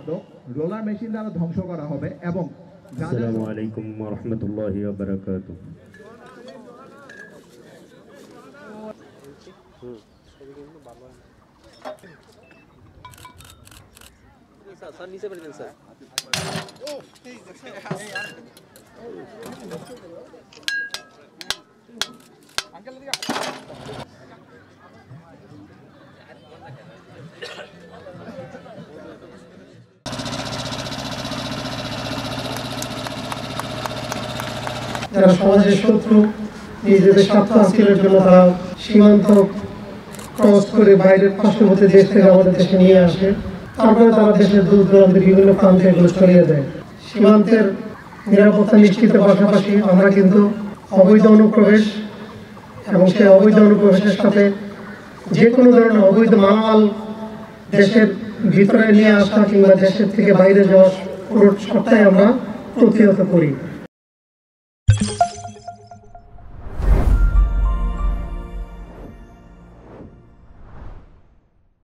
মাদক roller machine দ্বারা ধ্বংস করা হবে এবং আসসালামু আলাইকুম ওয়া রাহমাতুল্লাহি ওয়া বারাকাতুহু। স্যার নিচে পড়ে দেন স্যার। আঙ্কেল দিকে যারা সমাজের শত্রু, নিজেদের স্বার্থ হাসিলের জন্য তারা সীমান্ত ক্রস করে বাইরের পার্শ্ববর্তী দেশ থেকে আমাদের দেশে নিয়ে আসে, তারপরে তারা দেশের দূর দূরান্তে বিভিন্ন প্রান্তে এগুলো ছড়িয়ে দেয়। সীমান্তের নিরাপত্তা নিশ্চিতের পাশাপাশি আমরা কিন্তু অবৈধ অনুপ্রবেশ এবং সেই অবৈধ অনুপ্রবেশের সাথে যে কোনো ধরনের অবৈধ মালামাল দেশের ভিতরে নিয়ে আসা কিংবা দেশের থেকে বাইরে যাওয়া পুরো সবটাই আমরা প্রতিহত করি।